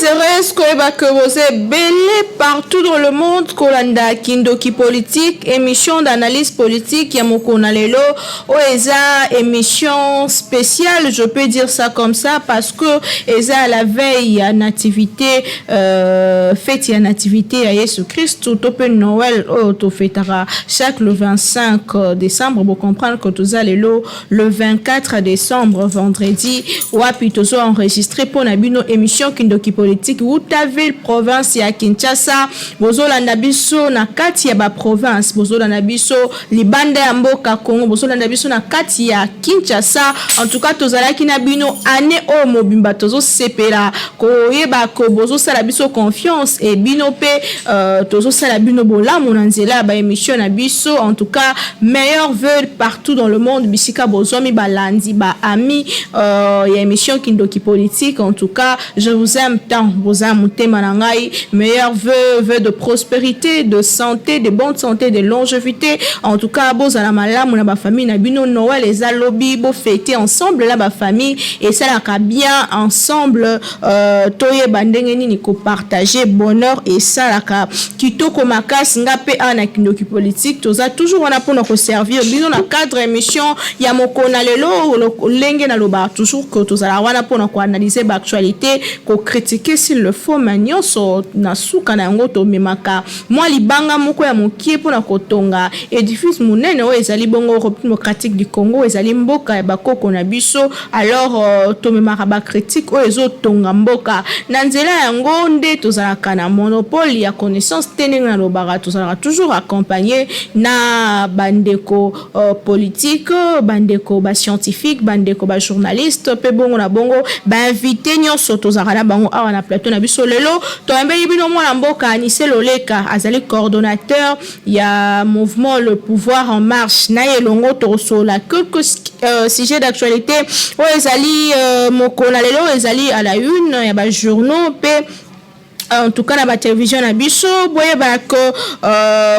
heureuse que vous êtes belé partout dans le monde. Kolanda Kindoki politique, émission d'analyse politique. Yamokona lelo, eza émission spéciale, je peux dire ça comme ça, parce que eza à la veille à nativité, fête ya nativité à Jésus Christ, tout au Noël, tout fêtera chaque le 25 décembre. Vous comprenez que tout ça lelo le 24 décembre, vendredi, wapi tozo enregistré pour nabino émission Kindoki politique. Outaville province ya Kinshasa, bozolanda biso na kati ya ba province, bozolanda biso libanda ya mboka Congo, bozolanda biso na kati ya Kinshasa. En tout cas tozalaki na bino ane o mobimba tozo sepela ko yeba ko bozo sala biso confiance et bino pe tozo sala bino bolamu na nzela ba émission na biso. En tout cas meilleurs vœux partout dans le monde, bisika bozomi balandi ba ami ya émission Kindoki politique. En tout cas je vous aime tant, vous aime manangai, meilleurs vœux de prospérité, de santé, de bonne santé, de longévité. En tout cas bozala malamu na ba famille na bino Noël les alobi bo fêter ensemble la ba famille et ça la bien ensemble toye bandenge nini ko partager bonheur et ça la kitoko makasi ngape ana Kindoki politique toza toujours on a pour nous servir bino na cadre émission ya mokona lelo lenge na loba toujours que tozala wana pour nous analyser ba actualité ko critiquer s'il le faut nyonso na suka na yango to memaka mwa libanga moko ya mokie pona kotonga édifice munene o ezali bongo République démocratique du Congo, ezali mboka ya bakoko na biso. Alors to memaka ba critique o ezotonga mboka na nzela yango nde tozalaka na monopole ya connaissance tenenga na lobaka tozalaka toujours accompagné na bandeko politique, bandeko ba scientifique, bandeko ba journaliste pe bongo na bongo ba invité nyonso tozalaka na bango awa na plateau na biso lelo. Tombeli bino mwana mboka Anissé Loleka azali coordonnateur ya mouvement le pouvoir en marche na elongo toso la quelques sujets d'actualité o ezali mokona lelo ezali à la une ya ba journaux pe en tout cas la télévision na biso boye ba ko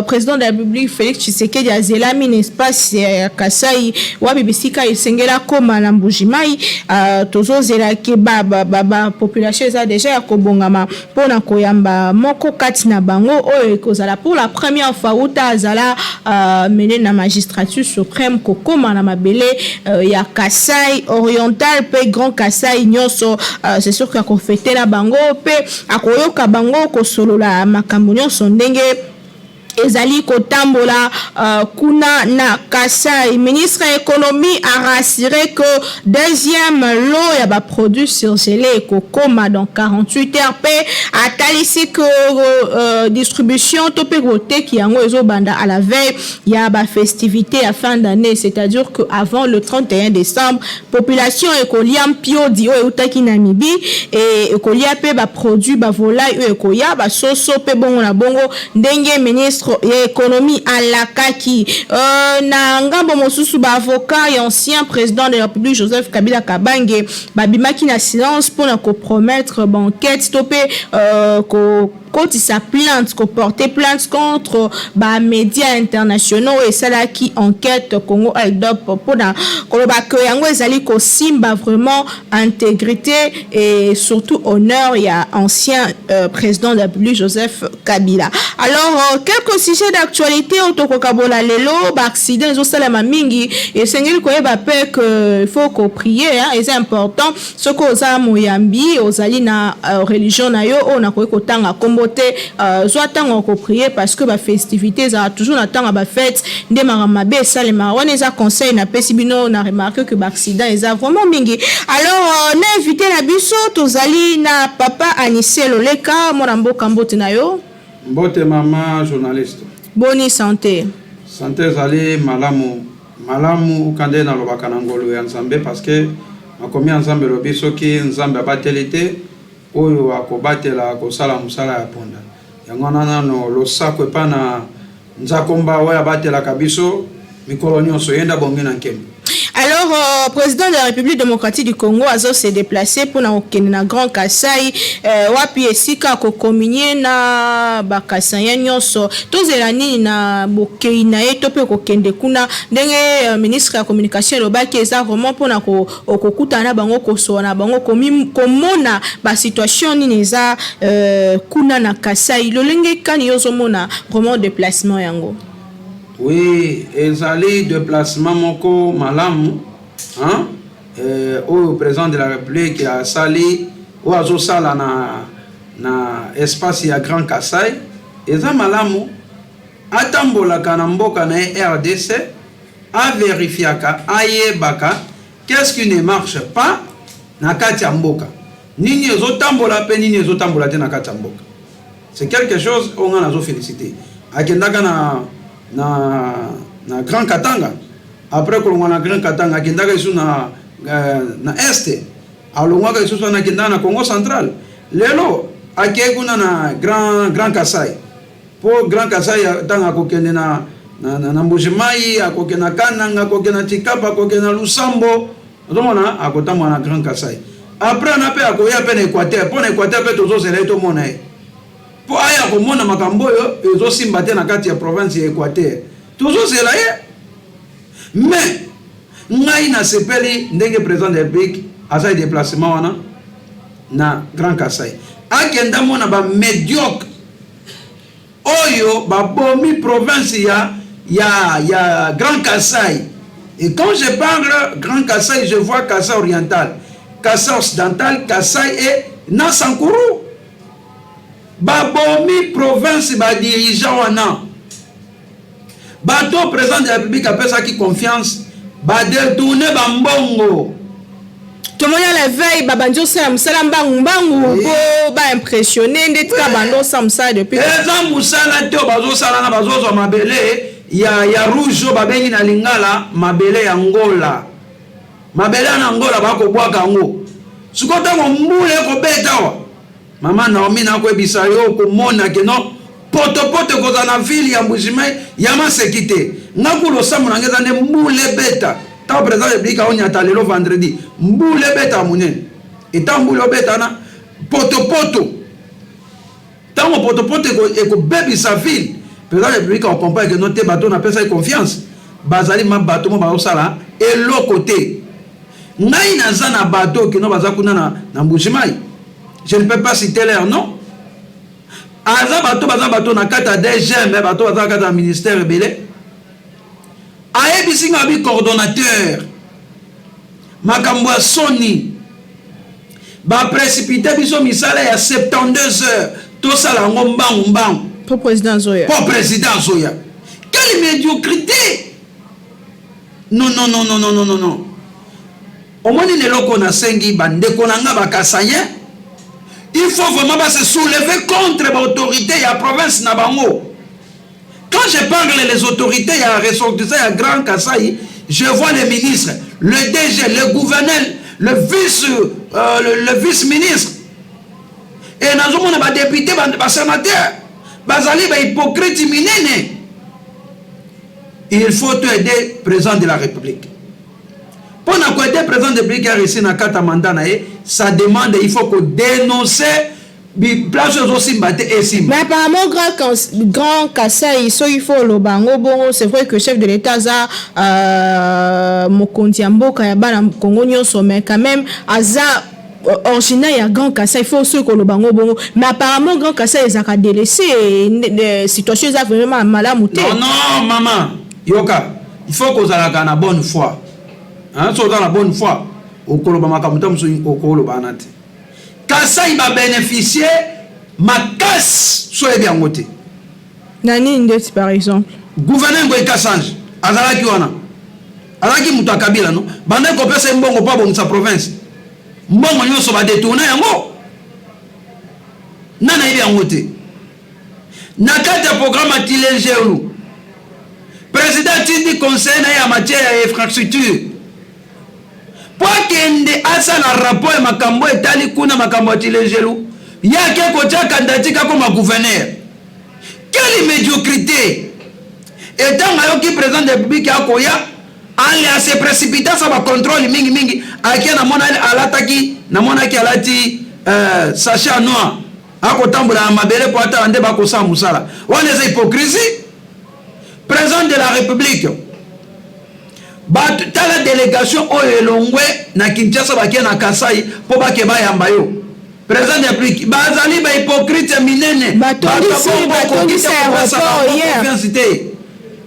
président de la République Félix Tshisekedi azelami n'espace Kasai wa bibisika isengela koma na mbujimai tozo zela ke ba population za déjà ko bongama pona koyamba moko kati na bango oyo ekozala pour la première fois uta azala mené na magistrature suprême ko koma na mabele ya Kasai oriental pe grand Kasai nyonso. C'est sûr que ko fêter la bango pe akoyoka bango ko solola makambo nyonso ndenge ezali kotambola kuna na Kasai. Ministre de l'économie a rassuré que deuxième lot ya ba produits surgelés kokoma dans 48 heures pe atalisi que distribution topé gote ki yango ezo banda à la veille ya ba festivité à fin d'année, c'est-à-dire que avant le 31 décembre population ekolia mpio di o utaki na mibi et ekolia pe ba produits ba volaille ekoya ba soso pe bongo na bongo ndenge ministre et économie à la kaki na ngambo mosusu ba avocat et ancien président de la République Joseph Kabila Kabange babimaki na silence pour na compromettre banquette stopper quand il s'applainte, qu'on portait plainte contre les médias internationaux et celle qui enquête Congo Aldop pour na que yango ezali ko simba vraiment intégrité et surtout honneur il y a ancien président de la République Joseph Kabila. Alors quelques sujets d'actualité autour Kabola lelo ba accident zo salama mingi et sengeli ko yeba pe que faut ko prier hein, et c'est important ce ko za moyambi ozali na religion na yo on a ko tanga kombo soit tant qu'on prier parce que ba festivité ça toujours attend ba fête ndé maramabe salema on les a conseil na pesibino na remarqué que ba accident ils a vraiment mingi. Alors na invité na biso tozali na papa Anissé Loleka mwana mboka mbote na yo mbote mama journaliste boni santé zali malamu kande na lobaka na ngolo ya nzambe parce que makomi nzambe lobi soki nzambe abatelite oyo akobatela kosala musala ya ponda yango nano losako pana nzakomba oya batela kabiso mikolo nyonso yenda bonge na nkembo. Alors, président de la République démocratique du Congo a se déplacé pour na Grand Kasai wapi esika ko communier na bakasaya nyonso tozela nini na bokei na ye to pe ko kende kuna ndenge ministre ya communication lobaki eza vraiment pour na ko kokutana bango ko so na bango komona ba situation nini eza kuna na Kasai lolenge kani yozomona vraiment déplacement yango. Oui, ezali déplacement moko malamu, hein? Au président de la République a sali ou azo sala na espace ya Grand Kasai, eza malamu atambola kana mboka na RDC a vérifiaka ayebaka qu'est-ce qui ne marche pas na kati ya mboka. Nini ezotambola pe nini ezotambola te na kati ya mboka. C'est quelque chose on a nazo féliciter. Akendaka na Grand Katanga, après qu'on a Grand Katanga akendaka isu na este alongwaka isu na kenda na Congo central lelo akekuna na Grand Kasai po Grand Kasai tanga kokende na Mbujimai akokena Kananga akokena Tikapa akokena Lusambo ndomona akotama na Grand Kasai après na pe akoya pe na Équateur po na Équateur pe tozo zela to mona po aya ko mona makambo yo ezo simba te na kati ya province ya Équateur tozo zela ye mais ngai na sepeli ndenge président de la République asa déplacement wana na Grand Kasai akenda mona ba médiocre oyo ba bomi province ya Grand Kasai. Et quand je parle Grand Kasai, je vois Kasai oriental, Kasai occidental, Kasai et Nasankuru. Ba bomi province ba dirigeant wana bato président de la République appelle ça qui confiance ba détourner ba mbongo. Tout le monde a l'éveil, babanjo sam salam bangu po ba impressionné ndeka bando sam ça depuis. Eza musala te bazo sala na bazo zo mabele ya rouge ba bengi na lingala mabele ya Angola. Mabele ya Angola bako bwaka ngo. Sikota ngo mbule ko betawa. Mama Naomi na ko ebisa yo ko mona ke no poto ko za na ville ya Mbujimai ya masekite. Ngakulo samu na ngeza ne mbule beta. Ta président de République on yata lelo vendredi. Mbule beta munene. Eta mbule beta na poto. Tango poto ko bebi sa ville. Président de la République on comprend que notre bateau n'a pas sa confiance. Bazali ma bateau mo ba osala et l'autre côté. Ngai na za na bateau que no bazakuna na Mbujimai. Je ne peux pas citer leur nom. Aza bateau na kata DG mais bateau baza kata ministère belé. Ayebi singa bi coordonnateur. Makambo Sony. Ba précipité biso misala ya 72 heures. To sala ngombangu. Pour président Zoya. Quelle médiocrité! Non. Au moins les locaux na sengi bande konanga bakasayen. Il faut vraiment se soulever contre l'autorité et la province Nabango. Quand je parle les autorités, il y a ressortissant, il y a Grand Kasai, je vois les ministres, le DG, le gouverneur, le vice-ministre. Et nous avons des députés, des sénateurs. Bazali ba hypocrite minene. Il faut aider le président de la République. Pour aider le président de la République à réussir dans 4 mandats, ça demande il faut que dénoncer place aussi battre et sim. Mais apparemment Grand Kasai il faut le bango bon c'est vrai que le chef de l'État a mokonzi mboka ya bana Congo nyonso mais quand même aza originaire ya Grand Kasai il faut aussi que le bango bon mais apparemment Grand Kasai ils a délaissé les situations ça vraiment malamu te. Non maman yoka il faut que ça la bonne foi. Hein so dans la bonne foi au koloba makamuta muso au koloba anate. Kasai va bénéficier ma casse soit bien ngote. Nani ndeti par exemple. Gouverneur Ngoy Kassange azalaki wana. Azalaki mutu akabila no. Bande ko pesa mbongo pa bon sa province. Mbongo nyonso ba détourner yango. Nana ile ngote. Na kati ya programme Tilengelu. Président Tindi conseil na ya matière ya infrastructure. Pour kende asa na rapport makambo etali kuna makambo Tilengelu. Yake kocha kandidatika comme gouverneur. Quelle médiocrité! Et tant que président de la République akoya allez à se précipiter ça va contrôle mingi akia na mona alataki na mona ki alati sachet noir akotambola mabele po ata ande bakosa musala wana c'est hypocrisie. Président de la République tala délégation oyo elongwe na Kinshasa bakia na Kasai po bake bayamba yo. Président de la République bazali ba hypocrite minene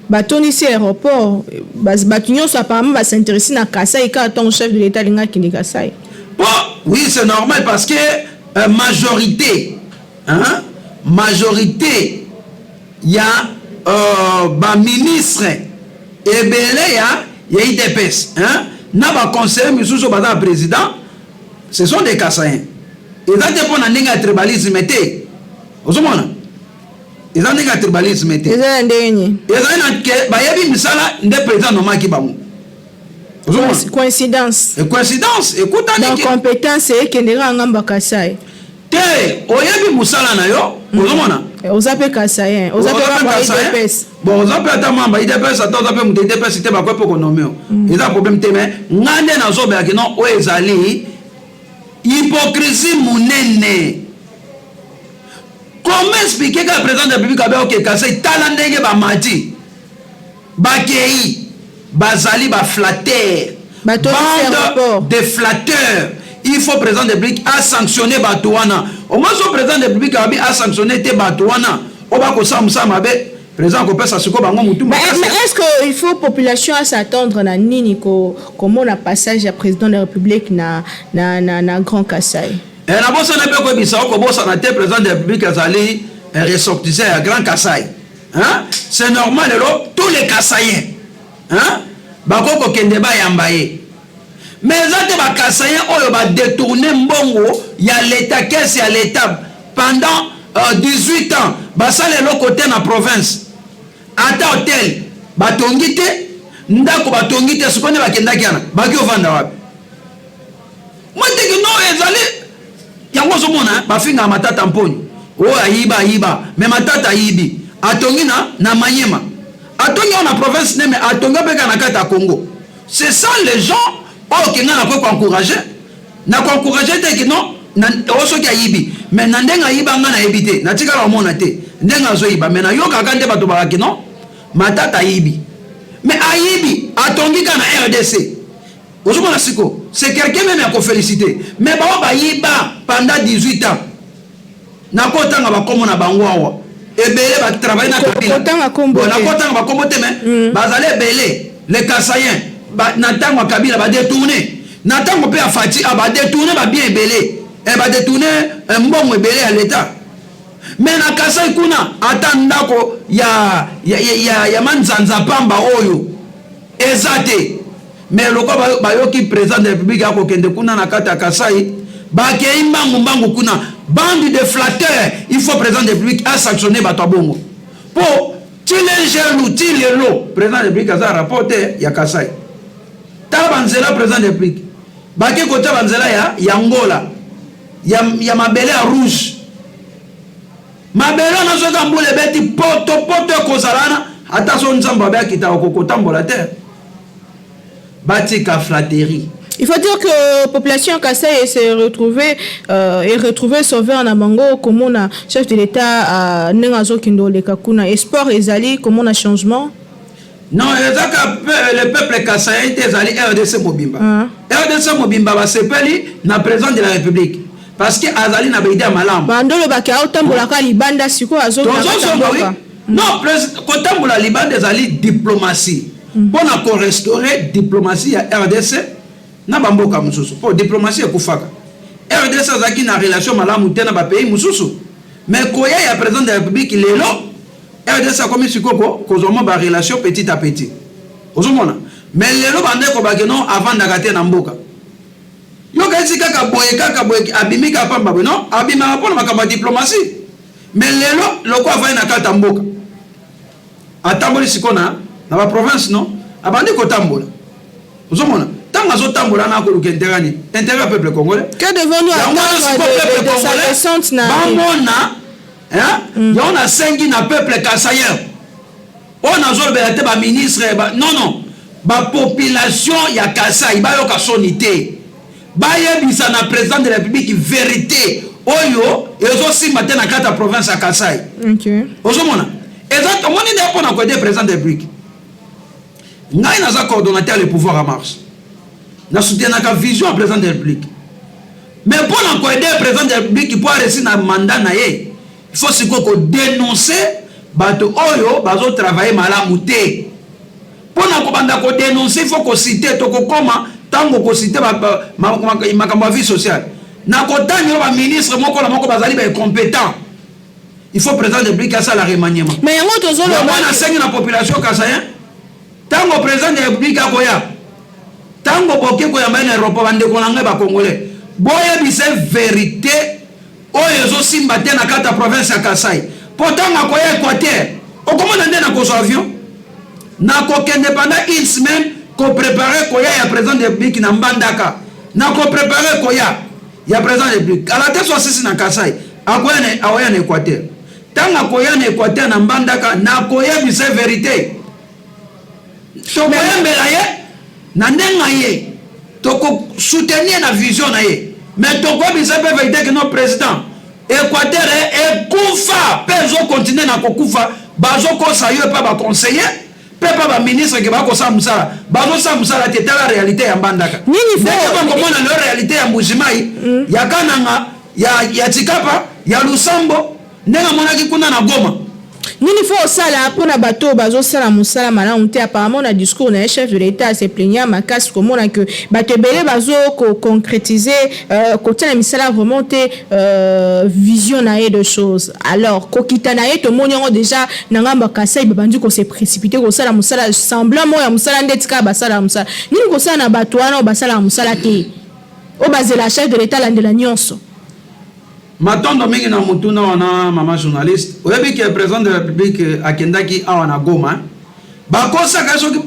batonisi aéroport bato nyonso apparemment basintéressi na Kasai ka ton chef de l'état linga kindi Kasai. Bon, oui c'est normal parce que majorité ya ba ministre ebele ya IDPS na ba conseiller misusu baza président ce sont des Kassaïens. Ils ont des points de tribalisme. Vous comprenez? Ils ont des tribalisme. Ils ont des misala de président normal qui bamu. Coïncidence. Coïncidence. Écoute, dans compétence et qui n'est pas en Kasai. Te, oyebi musala na yo. Vous comprenez? Aux appels Kassaïens. Aux appels IDPS. Bon, aux appels tamamba IDPS, attends, aux appels IDPS, c'était pas quoi pour qu'on nomme. Ils ont un problème témé. Ngande na zo be non o ezali. Hypocrisie monene. Comment expliquer que le président de la République a dit que talandenge ba mati bakei bazali ba flatteur bande de flatteurs. Il faut le président de la République a sanctionné Batouana. Au moins le président de la République a sanctionné Batouana. On va que ça mabe président ko pesa siko bango mutu. Mais est-ce que il faut population à s'attendre na nini comment on a passage à président de la République na Grand Kasai? Et la bosse n'a pas quoi bisa ko bossa na président de la République azali ressortissant à Grand Kasai. Hein? C'est normal tous les Kassaïens. Hein? Bako ko kende ba yambaye. Mais zate ba Kassaïens oyo ba détourner mbongo ya l'état caisse ya l'état pendant 18 ans. Ba sale lo côté na province. Ata hotel batongi te ndako batongi te sokone bakendaki ana baki ovanda wapi mwateki no ezali yango somona bafinga matata mponi o ayiba me matata ayibi atongi na Manyema atongi na province neme atonga beka na kata Congo. C'est ça les gens kenga na ko encourager te ki non na oso ki ayibi mais na ndenga ayiba nga na ebite na tika la mona te ndenga zo yiba mais na yoka kande bato bakaki non matata ayibi mais ayibi atongi kana RDC ozomona siko c'est quelqu'un même à féliciter mais ba yiba pendant 18 ans na kotanga ba komo na bango awa ebele ba travailler na kabila kotanga kombo na kotanga ba kombo te mais bazale ebele les Kassaïens na tango kabila ba détourner na tango pe afati ba détourner ba bien ebele et ba détourner mbongo ebele à l'état. Mais na Kasai kuna ata ndako ya manzanza pamba oyo ezate mais loko bayoki président de la République ako kende kuna na kata Kasai bakei mbangu kuna bande de flatteurs. Il faut président de la République a sanctionné bato bongo po tilelo président de la République a rapporté ya Kasai tabanzela président de la République bake kota banzela ya Angola ya mabele ya rouge mabelo na soka mbule beti poto kozalana ata so nzamba ba kita kokotambola terre batika flatterie. Il faut dire que la population Kasai s'est retrouvée sauvée en Amango comme on a chef de l'État Nengazo Kindo le Kakuna espoir ezali comme on a changement. Non, le peuple Kasai était allé RDC Mobimba. RDC Mobimba va s'appeler na président de la République. Parce que Azali n'a pas été malam. Bandolo baka otambola ka libanda siko azo. Non, kotambola libanda ezali diplomatie. Pour na ko restaurer diplomatie à RDC na bamboka mususu. Pour diplomatie ekufaka. RDC azaki na relation malamu tena ba pays mususu. Mais koya ya président de la République lelo RDC a commis sikoko kozoma ba relation petit à petit. Ozomona. Mais lelo bande ko bakeno avant d'agater na mboka. Yo kaisi kaka boye abimika pamba non abima pona makamba diplomatie mais lelo loko avai na kata mboka atamboli sikona na ba province non abandi ko tambola uzomona tanga zo tambola na ko lukenterani intérêt peuple congolais que devons-nous attendre de sa descente na bamona yo na sengi na peuple kassaïen on a zo be te ba ministre non ba population ya Kasai bayoka sonité bayebisa na président de la République vérité oyo ezosimba te na kata province ya Kasai. Ozomona exact omoni nde mpona koyede président de la République ngai naza coordonnateur le pouvoir en marche na soutenaka vision ya président de la République mais mpona koyede président de la République po aresi na mandat na ye il faut sikoyo kodénoncer bato oyo bazotravaille malamu te. Mpona kobanda kodénoncer il faut kosite tokokoma ntango kosite makambo ya vie sociale na kotani oyo baministre moko na moko bazali baincompétent. Il faut président de la République asala remaniement mais yango tozoloba asengi na population kasayen ntango président de la République akoya ntango boke koyamba na aéroport bandeko na ngai bakongolais boyebise vérité oyo ezosimba te na kata province ya Kasai po ntango akoya Équateur okomona nde na kozwa avion na kokende pendant une semaine koprépare koya ya président de la République na Mbandaka na koprépare koya ya président de la République ala te so sisi na Kasai akoya na Équateur ntango akoya na Équateur na Mbandaka na koyebisa vérité tokoyembela ye na ndenga ye tokosoutenir na vision na ye mais tokoyebisa mpe vérité ke no président Équateur ekufa mpe ezokontinue na kokufa bazokosa yo mpe baconseiller mpe mpe baministre ke bakosala mosala bazosala mosala te tala réalité ya Mbandaka ndenge bakomona leo réalité ya Mbujimai ya Kananga ya Tshikapa ya Lusambo ndenge amonaki kuna na Goma. Nini faut sala pona bato bazosala musala malamu te apparemment na discours na chef de l'État se plaignant makasi komona que bato ebele bazo ko concrétiser côté na misala vraiment te vision na ye de choses. Alors kokita na ye to moniongo déjà na ngamba Kasai babandi ko se précipiter ko sala musala semblant mo ya musala ndetika basala musala nini ko sala na bato wana basala musala te o bazela chef de l'État landela nyonso. Matondo mingi na mutuna wana mama journaliste oyebi ke président de la République akendaki awa na Goma bakosaka soki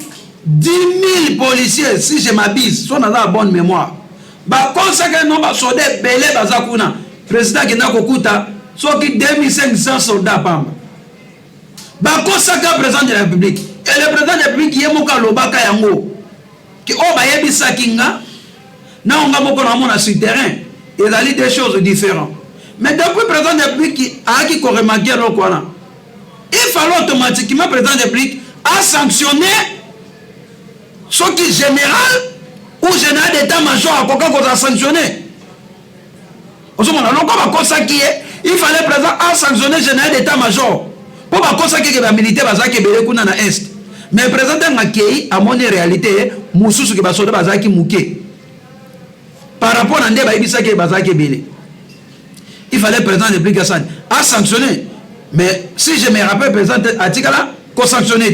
10 000 policiers si je m'abuse so na la bonne mémoire bakosaka no basoda ebele baza kuna président akenda kokuta soki 2500 soldats pamba bakosaka président de la République et le président de la République ye moko alobaka yango ki o bayebisaki nga na onga moko na mona sur terrain ezali des choses différentes. Mais depuis le président de la République a remarqué le Coran, il fallait automatiquement le président de la République a sanctionné ce qui est général ou général d'état-major a sanctionné. Il fallait le président a sanctionné général d'état-major pour que les militaires soient dans l'Est. Mais le président a montré la réalité, par rapport à ce il fallait le président de la République a sanctionné. Mais si je me rappelle, le président Atikala a sanctionné.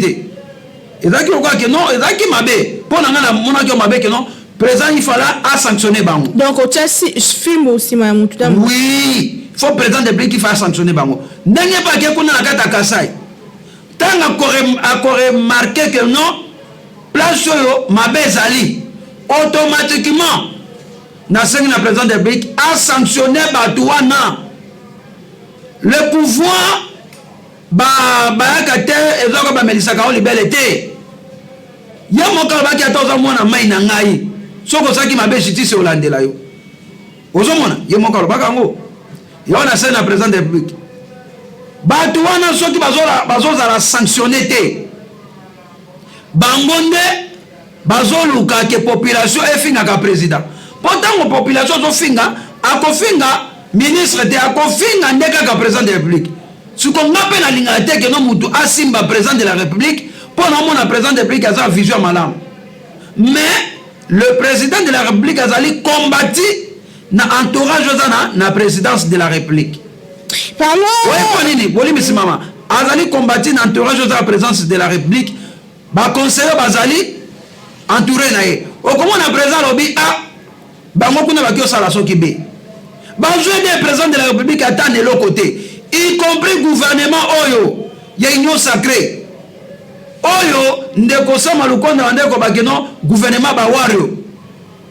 Et ça qui que non, et ça qui m'a bé. Pour que non, président il fallait a sanctionné. Donc au film aussi oui, il faut le président de la République qui fasse sanctionner bango. N'est pas que qu'on a la carte à Kasai. Tant qu'on remarqué que non, place yo mabé zali automatiquement. Le président de la République a sanctionné Batouana. Le pouvoir pourtant la population zofinga akofinga ministre de akofinga ndeka ka président de la République ce qu'on appelle la ligne que no mutu asimba président de la République pour na président de la République a vision malam mais le président de la République azali combattu na entourage na présidence de la République parlons oui nini boli misimama azali combattu na entourage de la présidence de la République ba conseiller bazali entouré na ye okomona président lobi a bango kuna bakio sala soki be bazwe des présidents de la République attendent de l'autre côté y compris gouvernement oyo ya union sacrée oyo ndeko sama lukonda ndeko bakeno gouvernement ba wario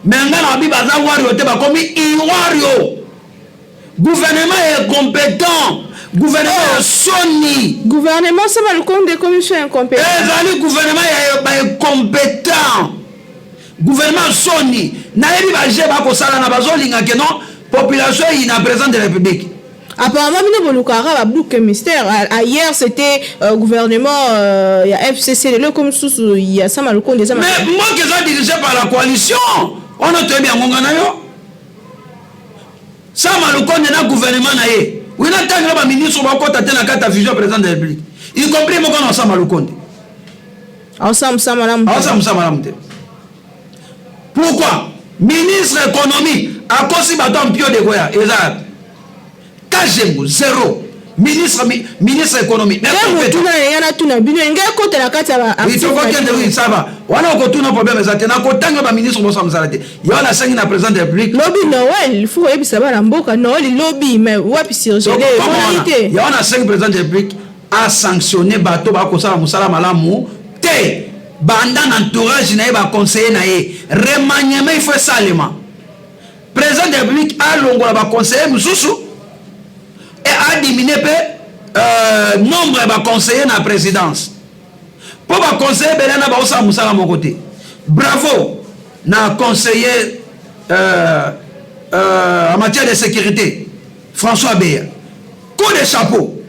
menga na bi baza wario te bakomi i wario gouvernement est compétent gouvernement soni gouvernement ça va le compte des commissions incompétentes ezali gouvernement ya incompétent gouvernement soni nayebi baje bakosala na bazolinga ke non population ina président de la République. Apparemment, il y a mystère. Hier, c'était gouvernement, il y a FCC, comme il y a ça, mais moi qui suis dirigé par la coalition, on a très bien yo. Ça, le gouvernement, oui, on a tant de ministres qui ont été la vision président de la République. Y compris moi quand on s'en Malukonde. Pourquoi? Ministre économie, à cause de bâton pio de Goya, exact. Kajembo, zéro. Ministre économie. Mais ça va. On a encore tout nos problèmes. On a un ministre qui il y a la 5 président de la République. Lobby Noël, il faut que ça va la boca. Noël, lobby, mais où est-ce que il y a un 5 président de la République à sanctionner bateau, à cause de Moussala Malamou. Té, bandant entourage, il va conseiller. Remaniement, il faut salement. Président de la République a l'ongol va conseiller Moussoussou. Et a diminué le nombre de conseillers dans la présidence. Pour les conseillers, il y a mon côté. Bravo, na conseiller en matière de sécurité, François Béa. Coup de chapeau.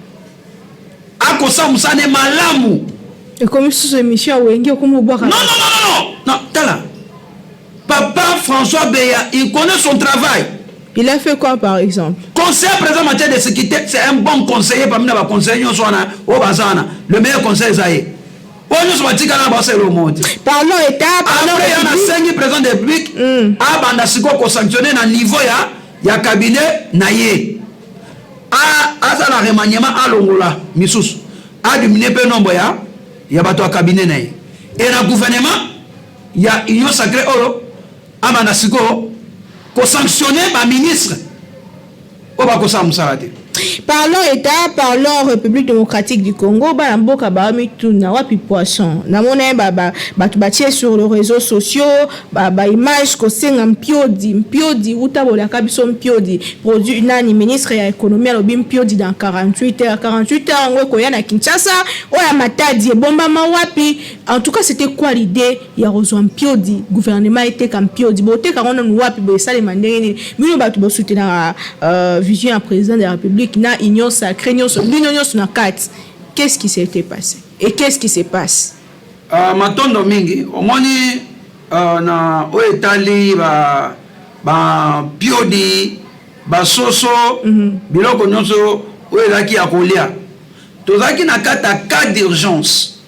A kosa Moussa ne malamu. Et comme sous émission, non, tala. Papa François Béa, il connaît son travail. Il a fait quoi par exemple? Conseiller président en matière de sécurité, c'est un bon conseiller parmi les conseillers au Bazana. Le meilleur conseiller Zaï. Parlons État, parlons après, il y a 5 présidents de la République. A bandasiko ko sanctionner na niveau ya cabinet naïe. A ça la remaniement à longola misous. A diminué peu nombre ya bato cabinet naïe. Et dans le gouvernement, il y a union sacrée oro a bandasiko pour sanctionner ma ministre. Parlons État, parlons République démocratique du Congo. Balamboka Bamituna wapi poisson. Namone batubatie sur les réseaux sociaux. Image kosenga mpiodi utabola kabiso mpiodi produit nani ministre ya économie alobi mpiodi dans 48 heures. 48 heures ngwe koya na Kinshasa. Oya matadi bomba mawapi. En tout cas, c'était quoi l'idée? Ya rozwa mpiodi gouvernement était comme mpiodi. Bote karona wapi bo sale mandeni. Mino batu bo soutenir vision président de la République na union sacrée union na 4. Qu'est-ce qui s'était passé et qu'est-ce qui se passe? Matondo mingi omoni na oetali ba piodi ba soso biloko nyonso oelaki ya kolia tozaki na kata cas d'urgence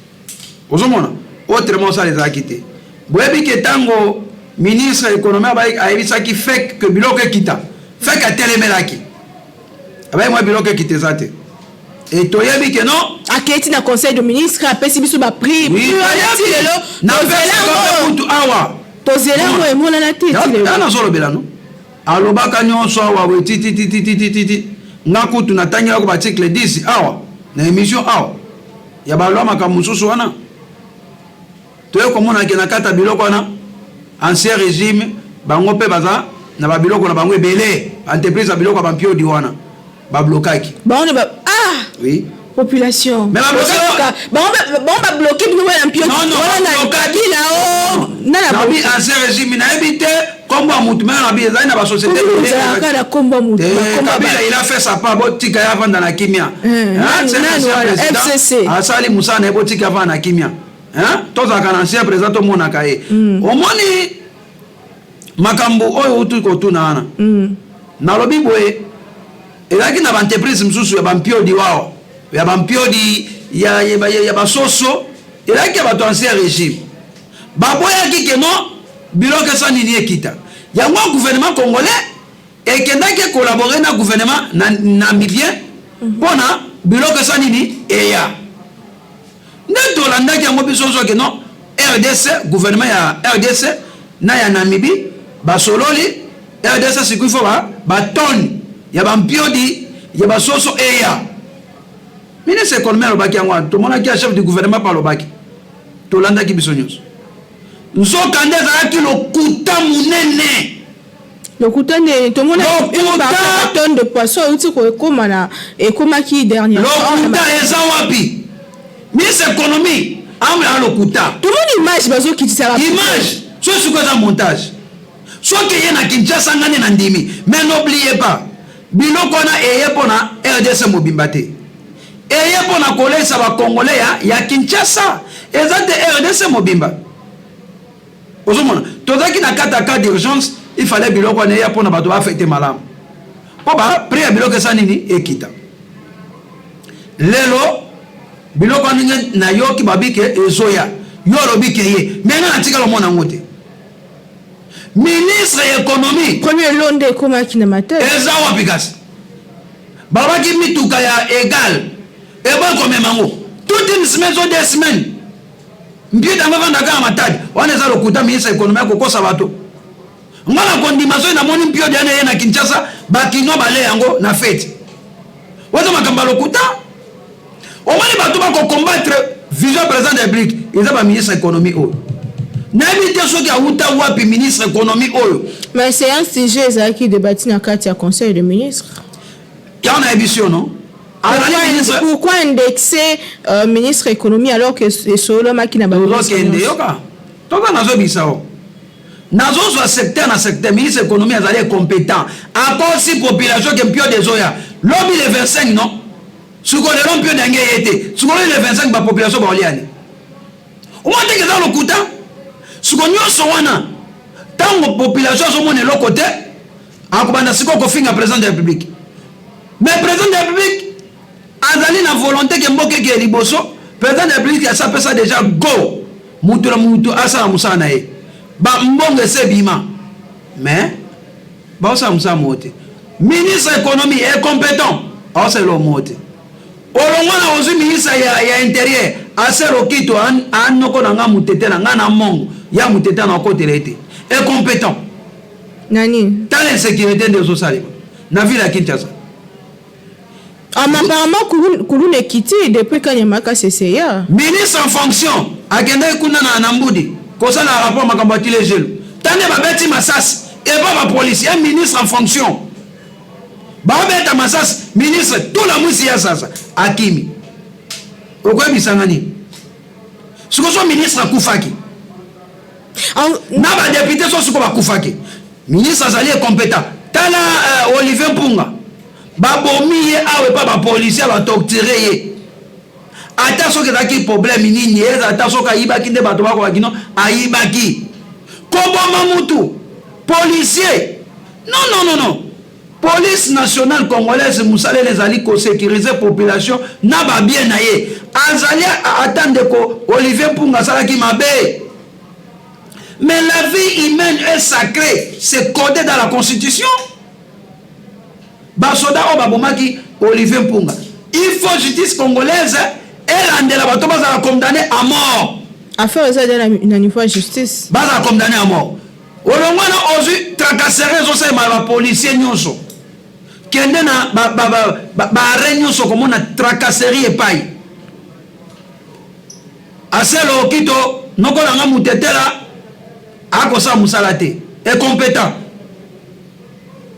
ozomona autrement ça les a quittés boyebi ke tango ministre économie ayebisaki fake que biloko ekita fake atelemelaki abaye moi biloko ekite za te et toyebi ke non aketi na conseil de ministre apesi biso ba prix na awa tozelango emona na te na solobela no alobaka nyonso awa we titi nga kutu natangela ko ba article 10 awa na émission awa ya balwa makambo mosusu wana toye komona ke na kata biloko wana ancien régime bango pe baza na ba biloko na bango ebele entreprise ya biloko ba mpiodi wana ba blokaki oui population mais ba bloquer bino na mpiodi wana na nabi ancien régime na ebité comme mutu na bi ezali na ba société kana komba mutu Kabila il a fait sa part botika ya vanda na kimia FCC asali Moussa na botika vanda na kimia toza kana ancien président to mona kae omoni makambo oyo utu ko tuna ana na lobi boye elaki na entreprise msusu ya bampiodi wao ya bampiodi ya basoso elaki ya bato ancien régime baboyaki ke non biloko esa nini ekita yango gouvernement congolais ekendaki collaborer na gouvernement namibien mpona biloko esa nini eya nde tolandaki yango biso ozo ke non RDC gouvernement ya RDC na ya Namibie basololi RDC sikoy fo batoni ya bampiodi ya basoso eya ministre économie alobaki yango tomonaki ya chef du gouvernement pa alobaki tolandaki biso nyonso nzoka nde ezalaki lokuta monene lokuta nde tomona une tonne de poisson outi ko ekomana ekomaki dernièrement lokuta eza wapi ministre économie amla lokuta tomoni image bazokitisa ba image so suko za montage so ke yena Kinshasa ngane na ndimi mais n'oubliez pas biloko na eye pona RDC mobimba te eye pona kolesa ba congolais ya Kinshasa eza te RDC mobimba ozomona tozaki na cas d'urgence il fallait biloko na eye pona bato ba fêter malamu po ba prier biloko sa nini ekita lelo biloko ninge na yoki babike ezoya yo lobike ye menga na tikalo mona ngote ministre économie premier londe ekomaki na matete eza wapi kasi babaki mituka ya égal eba komemango toute une semaine ou 2 semaines mpied tango vandaka ya matadi wana eza lokuta ministre économie akokosa bato ngana kondimation na moni mpio diane ye na Kinshasa bakino bale yango na fête waza makamba lokuta omani bato bako combattre vision président de la République eza ba ministre économie oyo nayebi te soki awuta wapi ministre économie oyo mais c'est un sujet ezalaki débati na kati ya conseil de ministre ya nayebi sio non pourquoi indexer ministre économie alors que esolomaki na bazokende yoka toka nazobisa o nazozwa secteur na secteur ministre économie azali compétent akosi population ke mpio dezoya lobi le 25 non sukolelo mpio ndenge yete sukolelo le 25 ba population baoliani omate keza lokuta suko nyonso wana tango population azomona eloko te akobanda siko kofinga président de la République mais président de la République azali na volonté ke mboka ke liboso président de la République asapesa déjà go mutu na mutu asala musala na ye ba mbongo esebima mais baosala musala mote ministre économie est compétent aosala mote olongwana ozwi ministre ya intérieur aselo kito anoko na nga mutete na nga na mongo ya mutete na okotela ete est compétent nani tala insécurité nde ozosalema na ville ya Kinshasa apparemment kulune kiti depuis kanyamaka CCA ministre en fonction akende kuna na mbudi kosala rapport makambo atile jelo tande babeti masasi eba ba policier un ministre en fonction babeta masasi ministre tout la mwisi ya sasa akimi okwebisanga nini sikoso ministre akufaki na ba député so siko bakufaki ministre azali compétent tala Olivier Mpunga babomi ye awe pa ba policier ba torturer ye ata soki ezalaki problème nini eza ata soki ayibaki nde bato bako bakino ayibaki koboma mutu policier non police nationale congolaise musalele ezali kosécuriser population na babien na ye azali atande ko Olivier Mpunga asalaki mabe mais la vie humaine est sacrée c'est codé dans la constitution basoda o babomaki Olivier Mpunga il faut justice congolaise elandela bato bazala condamné à mort affaire eza na niveau ya justice bazala condamné à mort olongwana ozwi tracasserie ezosalema ba policier nyonso kende na baare nyonso komona tracasserie epai aselo okito nokolanga mutetela akosala musala te incompétent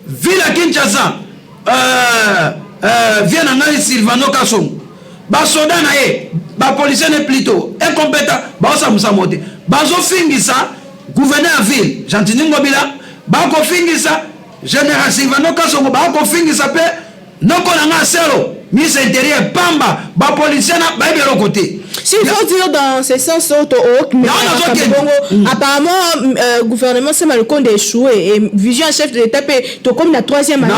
ville ya Kinshasa vient na ngai Silvano Kasongo basoda na ye bapolisier ne plutôt incompétent baosala musala mote bazofingisa gouverneur ya ville Gentini Ngobila bakofingisa général Silvano Kasongo bakofingisa mpe nokolanga aselo ministre intérieur pamba bapolisier na bayebi eloko te. S'il faut dire dans ce sens, apparemment, le gouvernement s'est mal compte d'échouer et vision chef de l'État, comme la troisième année.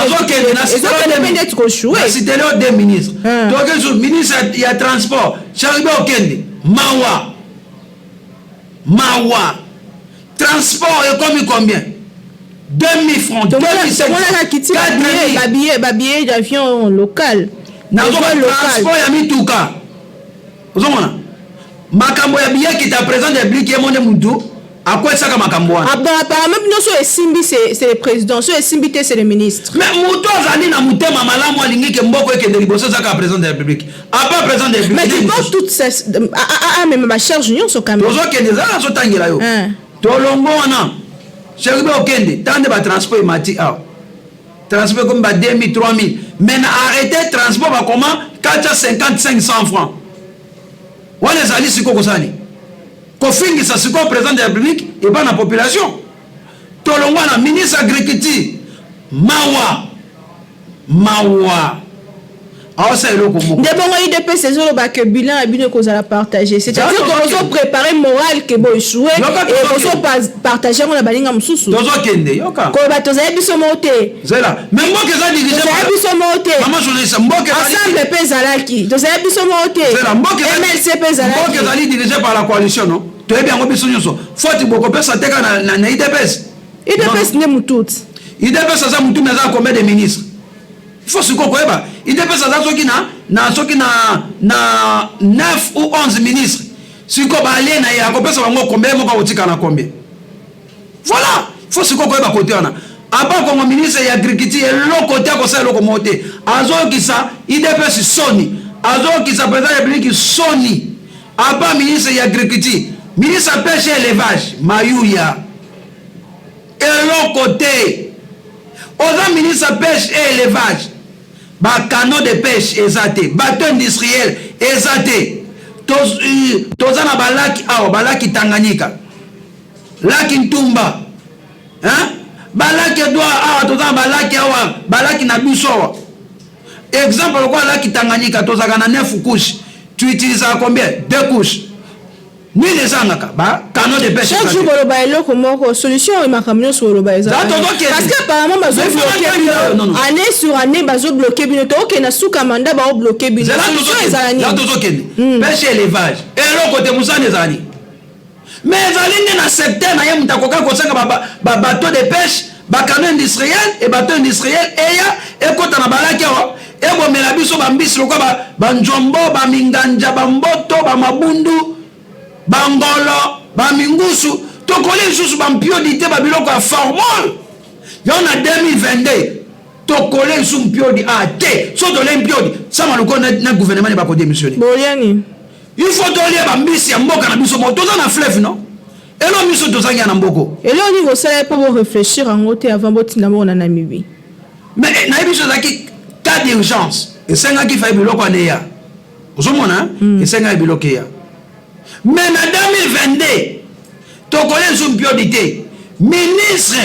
C'était l'autre des ministres. Donc, le ministre il y a transport. Charibé Okende, Mawa. Transport est comme combien? 2000 francs. Donc, on a billet d'avion local. Transport ya mituka. Ozomona makambo ya biya qui ta présent de République monde mutu akwesaka makambo wana apparemment noso esimbi c'est le président so esimbi te c'est le ministre mais mutu azali na mutema malamu alingi ke mboko ekende liboso zaka président de la République apa président de la République mais tu penses toutes ces même ma charge union so quand même tozo kende za so tangela yo tolongo wana cheribe okende tande ba transport mati aw transport comme ba 2000 3000 mais na arrêté transport ba comment 450 500 francs wale zali siko kosani ko fingisa siko président de la République et ba na population tolongwa na ministre agriculture mawa ndebongo IDPS ezoloba que bilan a bino kozala partager, c'est-à-dire que vous préparer moral que bo échouer et vous partager on la balinga mususu tozokende yoka ko ba tozali biso moté zela même moi que ça dirige tozali biso moté maman journaliste mboke ensemble pezalaki tozali biso moté zela mboke MLC pezalaki mboke zali dirigé par la coalition non toyebi yango biso nyonso faut boko pesa teka na IDPS ne mutut IDPS ça mutu mais ça combien de ministres il faut se kokoeba IDPS ça soki na 9 ou 11 ministres siko balé na ya kopesa bango combien moko otika na combien voilà il faut se kokoeba côté wana aba ko ministre ya agriculture le côté ko ça le ko monter azoki ça IDPS soni azoki ça président de la République soni aba ministre ya agriculture ministre pêche et élevage mayuya et le côté aux ministre pêche et élevage ba canot de pêche ezate bateau industriel ezate tozana balaki awa balaki Tanganyika laki Ntumba hein balaki doa awa tozana balaki awa balaki na biso exemple quoi laki Tanganyika tozaka na 9 couches tu utilises combien 2 couches ni les angaka ba canot de pêche chaque jour le bailo comment solution et ma camion sur le bailo parce que apparemment bazo bloquer année sur année bazo bloquer bino to ke na suka manda ba bloquer bino solution ezalani là tozokende pêche élevage et le côté musane ezali mais ezali na secteur na ye mutakoka kosenga ba bateau de pêche ba canot industriel et bateau industriel eya ekota na balaki awa ebomela biso ba mbisi lokwa ba njombo ba minganja ba mboto ba mabundu bangolo bamingusu tokole lisusu bampiodité babiloko ya formol yona 2022 tokole lisusu mpiodi te so tole mpiodi sama loko na gouvernement ne bakodémissionner boliani il faut tolia bambisi ya mboka na biso mo toza na fleuve non elo miso tozangi na mboko elo ni kosala po bo réfléchir en te avant botinda mo na Namibie mais na biso zaki cas d'urgence esenga ki fa biloko aneya ozomona esenga biloko ya mais en 2022, tu connais son priorité. Ministre,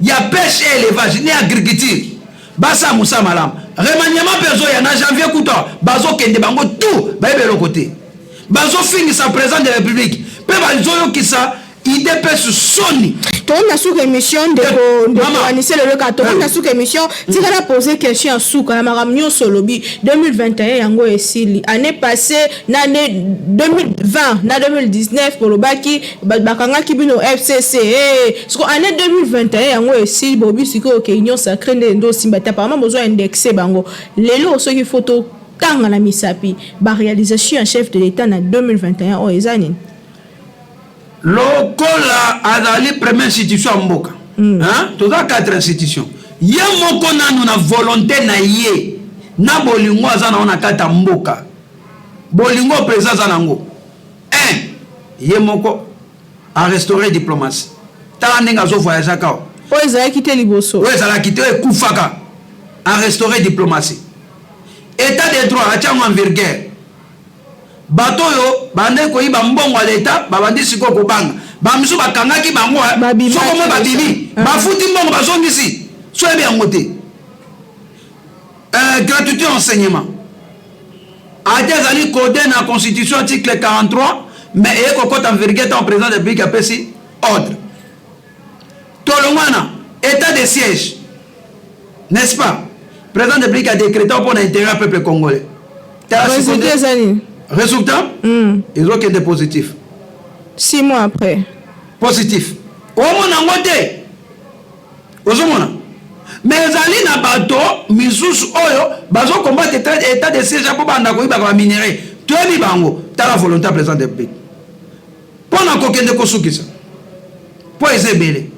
il y a pêche et élevage, ni agriculture. Basa Moussa Malam. Remaniement perso, il y a un janvier couteau. Bazo Kende Bango, tout, baïbe le côté. Bazo finit sa président de la République. Peu bazo qui ça, il dépêche Sony. On a sous émission de Anissé le cas. On a sous émission. Si on a posé question à sous, quand on a mis sur lobby 2021, yango esili. Année passée, l'année 2020, l'année 2019 pour le baki, bakanga kibino FCC. Parce que année 2021, yango esili, bobi siko ok union sacrée ndo simbata. Apparemment besoin indexer bango. Lelo ceux qui photo tanga la misapi. Ba réalisation en chef de l'État en 2021 o ezani. Lokola azali première institution mboka hein toza 4 institutions ye moko nanu na volonté na ye na bolingo azana ona kata mboka bolingo président zanango ye moko a restaurer diplomatie ta ndinga zo voyager ka o ezala kité liboso o ezala kité kufaka a restaurer diplomatie état de droit a tchangwa envergure bato yo bande ko yiba mbongo l'État babandi siko ko banga ba misu bakangaki bango soko mo babimi bafuti mbongo bazongisi so ebe yangote gratuité enseignement adezali codé na constitution article 43 mais e ko kota envergure en président de la République apesi ordre tolongwana état de siège n'est-ce pas président de la République a décrété pour l'intérêt du peuple congolais résultat ils ont été positif 6 mois après positif omona ngote ozomona mais zali na bato misusu oyo bazo combattre état de siège pour banda ko ibaka minéraux toyebi bango tala volonté président de pays pona kokende kosukisa po ezebele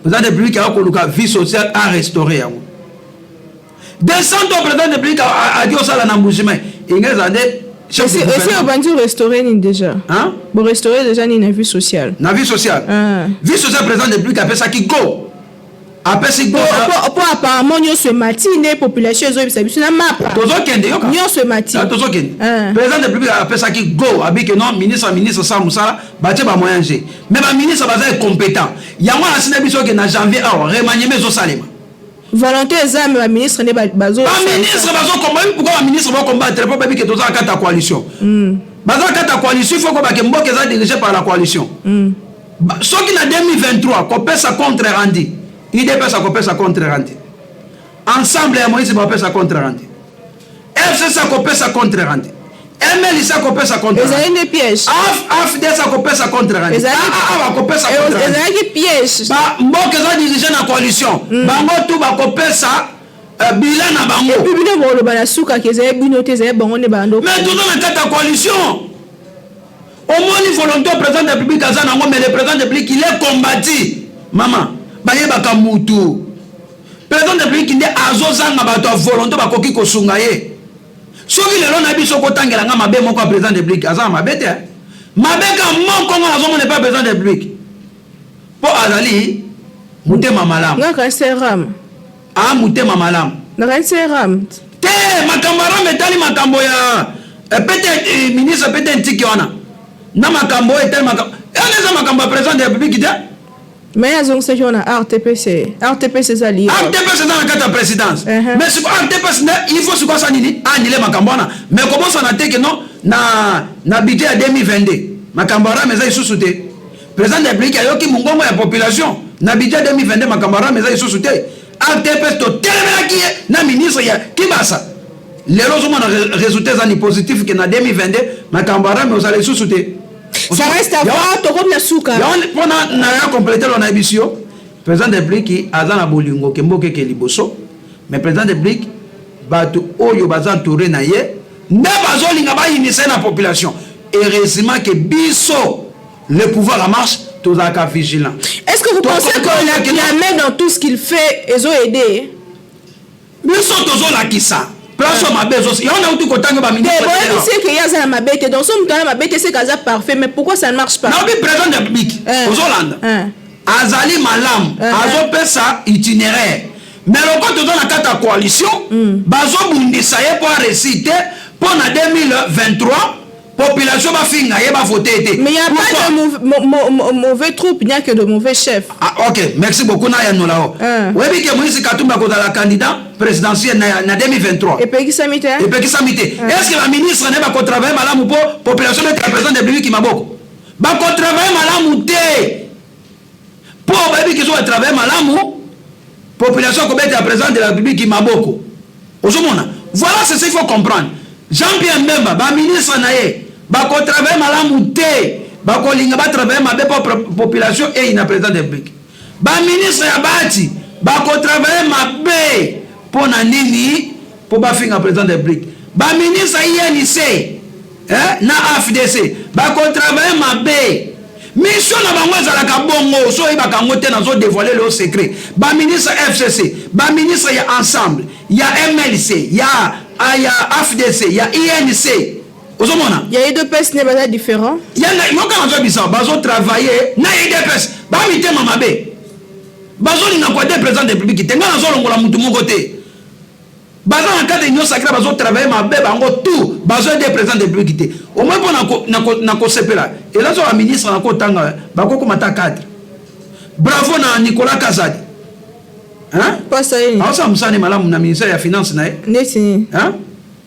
président de pays a koluka vie sociale à restaurer yango descendre au président de pays a dit au sala na mbujima ingezande chef de gouvernement. Est-ce que vous restaurer déjà? Hein? Vous restaurer déjà une vie sociale. Na vie sociale. Vie sociale président de la République appelle ça qui go. Appelle ça go. Pour apparemment nous se matiner population zo bisa biso na mapa. Tozo kende yoka. Nous se matiner. Tozo kende. Président de la République appelle ça qui go. Abi que non ministre ça musala batie ba moyen G. Mais ba ministre baza compétent. Yango na sina biso que na janvier remaniement zo salema. Volonté exam la ministre ne bazo. Ba ministre bazo combattre pourquoi ba ministre va combattre pour baby que tozo akata coalition. Baza akata coalition il faut que ba mboka za dirigé par la coalition. Ce qui na 2023 qu'on pèse contre Randi. Il dépêche à couper sa contre rendu. Ensemble, Moïse va couper sa contre rendu. FCC a coupé sa contre rendu. ML a coupé sa contre rendu. Ils ont des pièges. AFD a coupé sa contre rendu. AA va couper sa contre rendu. Ils ont des pièges. Mboka za dirigé na coalition. Bango tout va couper sa bilan na bango. Et puis bino bo ba na suka ke za binoté za bango ne bando. Mais tout dans la coalition. Au moins il faut longtemps président de la République azana mais le président de la République il est combattu. Maman bayebaka mutu président de la République nde azozanga bato a volonté bakoki kosunga ye soki lelo na biso kotangela nga mabe moko ya président de la République aza mabe te mabeka moko nga azomona pas président de la République po azali mutema malamu nga kanseram mutema malamu na kanseram te makambo metali makambo ya peut-être ministre peut-être ntiki wana na makambo etali makambo eza makambo ya président de la République te. Mais il y a ce qu'on a RTPC. RTPC c'est lié. RTPC c'est dans la carte de présidence. Mais ce RTPC il faut ce qu'on s'en dit annuler Makambona. Mais comment ça n'a été que non na budget à 2022. Makambara mais ça il sous-souté. Président de la République a yoki mungongo ya population. Na budget 2022 Makambara mais ça il sous-souté. RTPC to tellement qui est na ministre ya Kibasa. Les résultats sont positifs que na 2022 Makambara mais vous allez sous-souté. Ça reste à voir, tu comme la souka. On a complété l'onabisio. Président de la République, Azana Bolingo, Kemboke Keliboso, mais président de la République, Batu Oyo Bazan Touré Naye, ne Bazoli n'a pas initié la population. Heureusement que Bisso, le pouvoir en marche, tous à cas vigilant. Est-ce que vous pensez qu'on a clamé dans tout ce qu'il fait, ils ont aidé? Bisso, tous la Kissa. Place ma bête aussi. On a tout content que ma ministre. Mais c'est qu'il y a ma bête. Dans son temps, ma bête c'est Kaza parfait. Mais pourquoi ça ne marche pas? Non, mais président de la République, aux Hollande, Azali Malam, Azo Pesa itinéraire. Mais le compte de la carte coalition, Bazo Bundisaye pour réciter pour 2023. Population va finir, va voter. Mais il n'y a pas de mauvais troupes, il n'y a que de mauvais chefs. Ah, ok, merci beaucoup. Oui, mais que Moïse Katumba est la candidat présidentiel en 2023. Et puis qui s'amite? Est-ce que la ministre n'est pas contre travailler madame pour la population de la présidente de la République qui m'a beaucoup? Bah, contre travailler madame ou té. Pour baby qui sont travailler madame ou population qui est la présidente de la République qui m'a beaucoup. Voilà ce qu'il faut comprendre. Jean-Pierre Mbemba, ba ministre naye, ba ko travailler malamu te, ba ko linga ba travailler mabe pour population et ina président de la République. Ba ministre ya bati, ba ko travailler mabe pour na nini pour ba finga président de la République. Ba ministre INC, na AFDC, ba ko travailler mabe. Mission na bango za la bongo, so e ba kango te na zo dévoiler le secret. Ba ministre FCC, ba ministre ya ensemble, ya MLC, ya AFDC, il y a INC. Il y a deux personnes qui sont différentes. Il y a des gens qui ont travaillé. Il y a des personnes qui ont travaillé. Il y a des gens qui ont président de la République. Il y a des gens qui ont travaillé. Il y a des gens qui ont travaillé. Il y a des présidents de la République. Au moins, pour CPLA. Et là, le ministre a dit cadre. Bravo à Nicolas Kazadi. Hein? Pas ça. Ah, ça me semble malade, mon ministère des Finances. Hein?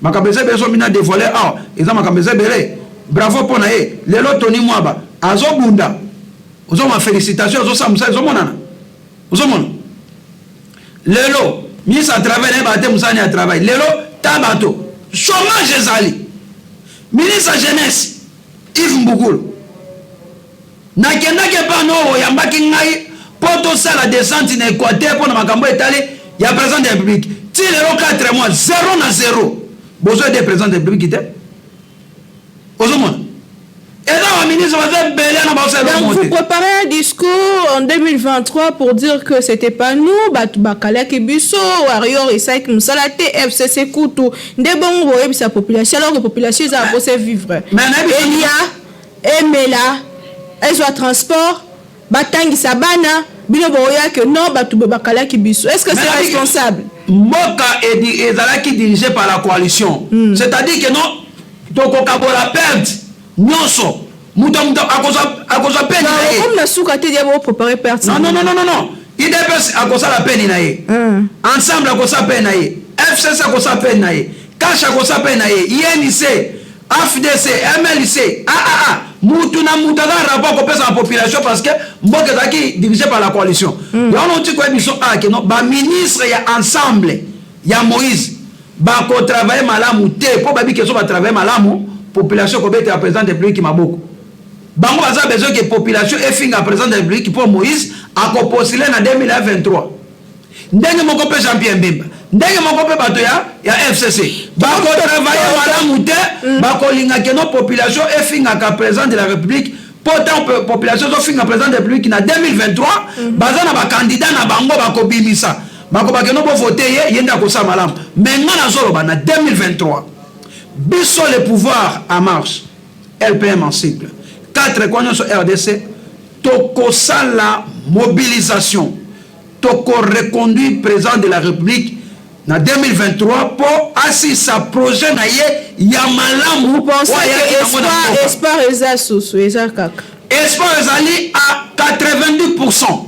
Makabeze beso mina dévoilé. Ah, ils ont makabeze belé. Bravo pour naé. Les lots Tony Mwaba. Azo Bunda. Vous avez félicitations. Azo Samsa. Azo Monana. Azo Mon. Les lots. Ministre à travail. Bate Moussani à travail. Les lots. Tabato. Chômage Zali. Ministre à jeunesse. Yves Mboukoul. Nakenda kepa no yambaki ngai. Pour tout ça, la descente in Équateur, pour ma cambo étalé, il y a président de la République. Si les 4 mois, 0 à 0, besoin des présidents de la République qui étaient. Aux hommes. Et dans la ministre baza belé na bazo donc vous préparez un discours en 2023 pour dire que c'était pas nous batu bakalaki biso warrior Isaac Musalate FCC Kutu ndebongo et sa population alors que population ça va vivre Elia Emela ezwa transport batangisa bana bino boya que non batu bakalaki biso est-ce que c'est responsable Moka est dirigé par la coalition c'est-à-dire que non tokoka bola perdre nyonso muto akoza peine na ye comme na suka te dia bo préparer perdre non IDPS akosa la peine na ye ensemble akosa peine na ye FCC akosa peine na ye Cash akosa peine na ye INC AFDC MLC mutu na mutu za rapport ko pesa la population parce que mboka zaki dirigé par la coalition ya on dit quoi biso que non ba ministre ya ensemble ya Moïse ba ko travailler malamu te po babi que so ba travailler malamu population ko bete président de République maboko bango baza besoin que population e finga président de République pour Moïse a ko postuler en 2023 ndenge moko pe Jean-Pierre Mbemba ndenge moko pe bato ya FCC ba ko travailler malamu te ba ko linga que no population e finga ka président de la République pourtant population so finga président de la République na 2023 baza na ba candidat na bango ba ko bimisa ba ko ba que no bo voter yenda ko sa malamu maintenant na zolo ba na 2023 biso le pouvoir en marche LPM en cycle 4 coins sur RDC toko la mobilisation toko reconduit président de la République en 2023 pour assis sa projet na ye ya malamu. Vous pensez que espoir ezali à 82%.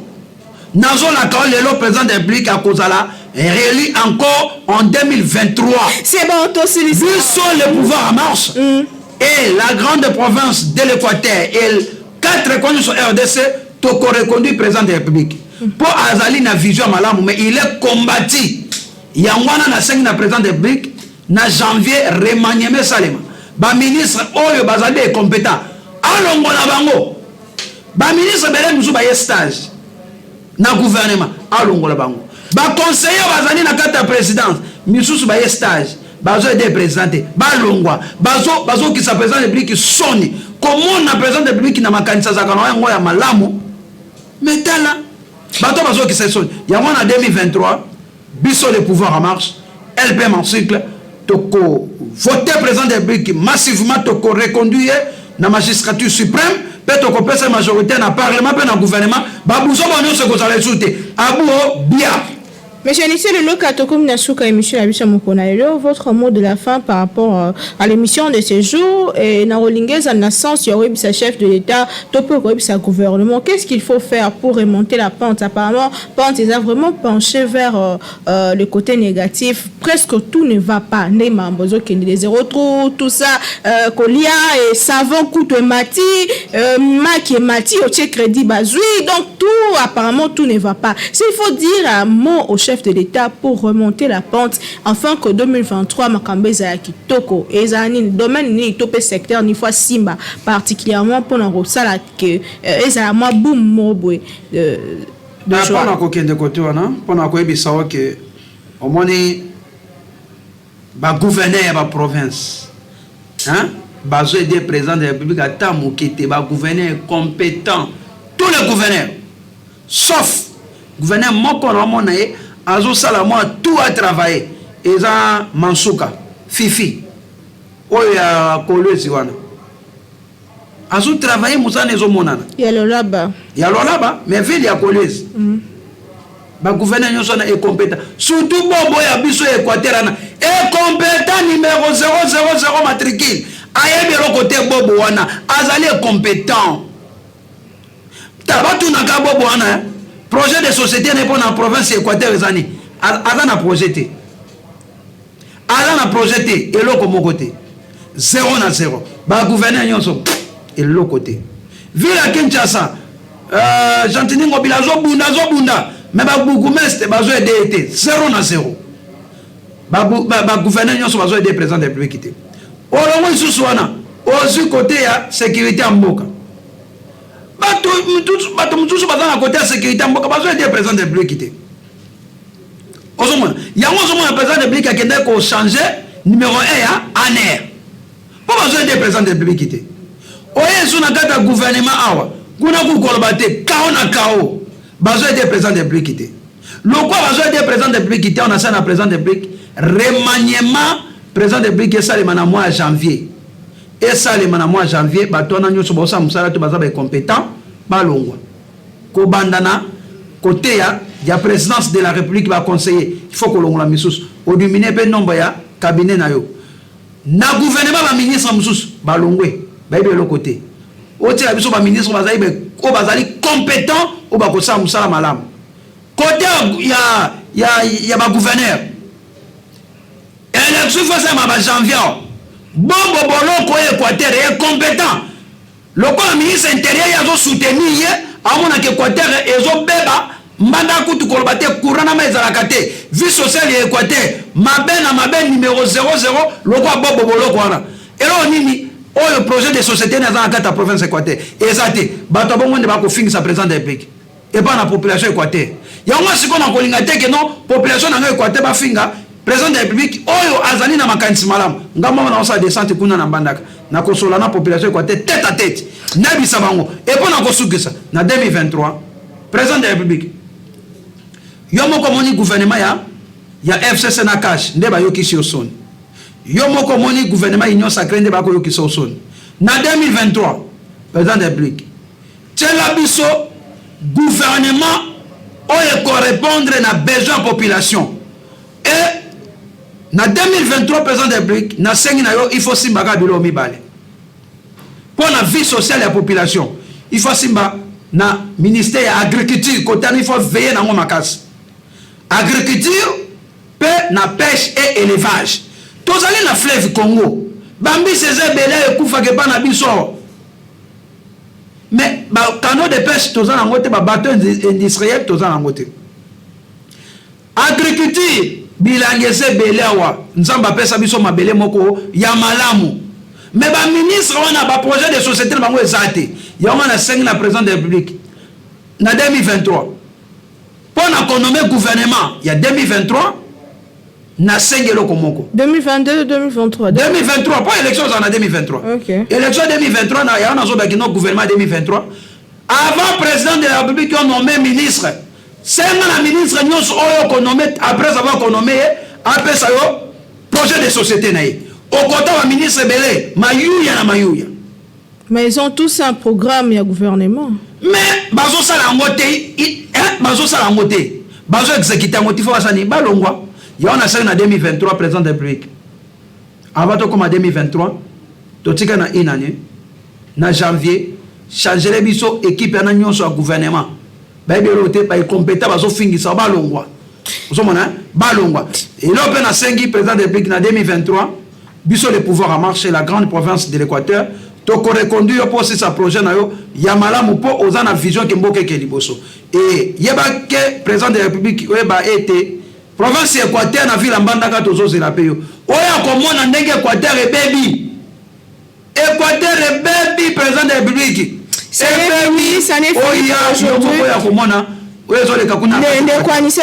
Nazo la parole le président de la République à Kozala réélu encore en 2023. C'est bon, aussi vu sont le pouvoir en marche et la grande province de l'Équateur et 4 connus sur RDC toko reconduit président de la République. Pour Azali na vision malamu mais il est combattu. Yangwana na 5 na président de la République na janvier remaniement Salema. Ba ministre oyo bazali est compétent. Alongo na bango. Ba ministre belé musu ba stage na gouvernement alongo la bango. Ba conseiller bazali na carte présidence misusu ba stage bazo aider présidenter balongwa bazo ki sa président de la République soni comment na président de la République na makanisa za kana yango ya malamu metala bato bazo ki sa soni yango na 2023 biso le pouvoir en marche LPM en cycle toko voter président de la République massivement toko reconduire na magistrature suprême peut toko pesa majorité na parlement pe na gouvernement babuzo banyo se ko za les soute abuo bien. Monsieur Nissé, le Lokatokum Nasuka et Michel Abisha Mokonalelo, votre mot de la fin par rapport à l'émission de ce jour et Narolinguez en naissance, il y aurait sa chef de l'État, Topo sa gouvernement. Qu'est-ce qu'il faut faire pour remonter la pente? Apparemment, pente est vraiment penché vers le côté négatif. Presque tout ne va pas. Neymar Mbozo qui les zéro trou, tout ça, Kolia et Savon Coupe Mati, Maki et Mati, Oche Crédit Bazoui. Donc tout, apparemment, tout ne va pas. S'il faut dire un mot au chef de l'État pour remonter la pente afin que 2023 Makambeza ya kitoko ezani domaine ni topé secteur ni fois Simba particulièrement pour na sala que ezala ma boom mobwe de pas na kokende côté wana pour na ko ebisa que au moni ba gouverneur ba province hein bazo aider président de la République à tamokete ba gouverneur compétent tous les gouverneurs sauf gouverneur moko na mona ye azo sala moi tout à travailler eza Mansuka Fifi oya kolwezi wana azo travailler musane zo monana ya lolaba mais ville ya kolwezi ba gouverneur nyoso na incompétent surtout bobo ya biso Équateur na incompétent numéro 000 matricule ayebi ro côté bobo wana azali incompétent tabatu na ka bobo wana projet de société n'est pas dans la province Équateur ezani azana projeté et l'autre comme côté 0-0 ba gouverneur nyonso et l'autre côté ville à Kinshasa Gentini Ngobila zo bunda mais ba bourgmestre bazo aider 0-0 ba gouverneur nyonso bazo aider président de la République té olongo isusu wana ozu côté ya sécurité en mboka bato mutusu baza na côté ya sécurité mboka bazo aider président de la République té ozomona yango ozomona président de la République akende ko changer numéro 1 ya ANR po bazo aider président de la République té oye sous na kata gouvernement awa kuna ku kolobate kao na kao bazo était président de République le quoi bazo était président de République on a ça na président de République remaniement président de République ça le mana mois janvier et ça le mana mois janvier bato na nyoso bosa musala to baza ba compétent balongwa ko bandana côté ya présidence de la République va conseiller il faut que l'on la missus au dominer pe nombre ya cabinet na yo na gouvernement ba ministre missus balongwe ba ibe le côté o tira biso ba ministre bazali be ko bazali compétent o ba ko sa musala malam côté ya ba gouverneur élection faut ça ma janvier bombo boloko Équateur est compétent le ministre intérieur ya zo soutenir amona ke Équateur ezo beba mbanda kutu kolobate courant na ezalaka te vie sociale ya Équateur mabe numéro 00 loko bobo boloko wana elo nini oyo projet de société na za kata province Équateur ezate bato bongo ne ba ko finisa président de République et pas na population Équateur yango siko na kolinga te ke non population na Équateur ba finga président de la République oyo azali na makanisi malamu ngamba na osa descente kuna na mbandaka na kosola na population Équateur tête à tête na bisabango et pas na kosukisa na 2023 président de la République yomo komoni gouvernement ya FCC na cash nde ba yokisi osoni yomo komoni gouvernement union sacrée nde ba ko yokisi osoni na 2023 président de la République tela biso gouvernement oyo correspondre na besoin population et na 2023 président de la République na sengi na yo il faut simba ka bilo mibale pour la vie sociale de la population il faut simba na ministère ya agriculture côté il faut veiller na makasi agriculture paix na pêche et élevage tozali na fleuve Congo bambi ces belé ekufa ke bana biso mais ba canaux de pêche tozana ngote ba bateau industriel tozana ngote agriculture bilangese belé wa nzamba pesa biso mabele moko ya malamu mais ba ministre wana ba projet de société bango ezate ya wana 5 na président de la République na 2023 pour na konomé gouvernement il y a 2023 na 5 eloko moko 2022 2023 pour élection en 2023 OK élection 2023 na ya na zo ba kino gouvernement 2023 avant président de la République on nommé ministre c'est un ministre nyos oyo konomé après avoir konomé après ça yo projet de société na ye au côté wa ministre belé mayuya na mayuya mais ils ont tous un programme ya gouvernement mais bazo sala ngote bazo sala ngote bazo exécuter ngote faut ça ni balongwa ya on a ça na 2023 président de la République avant to comme 2023 to tika na une année na janvier changer les biso équipe na nyonso ya gouvernement ba berote ba compétent bazo fingisa balongwa osomona balongwa et là pe na sengi président de la République na 2023 biso le pouvoir a marché la grande province de l'Équateur to ko reconduire pour ce projet na yo ya malamu po ozana vision ke mboke ke liboso et yeba ke président de la République yeba été province Équateur na ville mbandaka tozo la peyo oya komona ndenge Équateur e baby président de la République c'est fini ça n'est fini aujourd'hui oya komona merci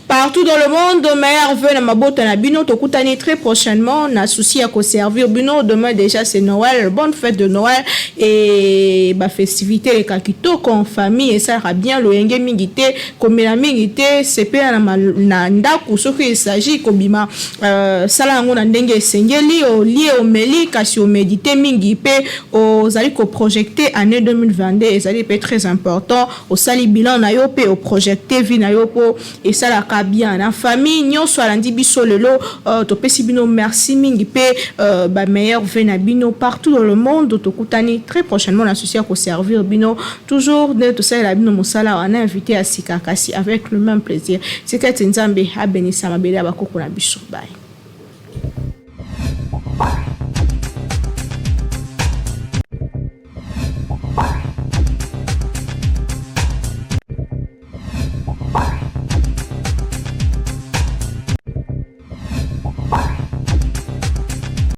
partout dans le monde meilleur vœu na mabota na bino tokutani très prochainement na souci à servir bino demain déjà c'est Noël bonne fête de Noël et ba festivité les kakito en famille et ça ira bien le yenge mingité comme la mingité c'est pas na ndaku soki il s'agit kobima sala ngona ndenge sengeli o lié au meli kasi o méditer mingi pe aux ali ko projecter année 2022 et ça est très important au sali bilan na yo pe au projeté vie na yo po et ça la ka bien na famille nyon so landi biso lelo to pesi bino merci mingi pe ba meilleur vena bino partout dans le monde to kutani très prochainement l'associé à servir bino toujours de to ça la bino mosala on a invité à Sikakasi avec le même plaisir c'est que Nzambe a béni ça mabele abakoko na biso bye.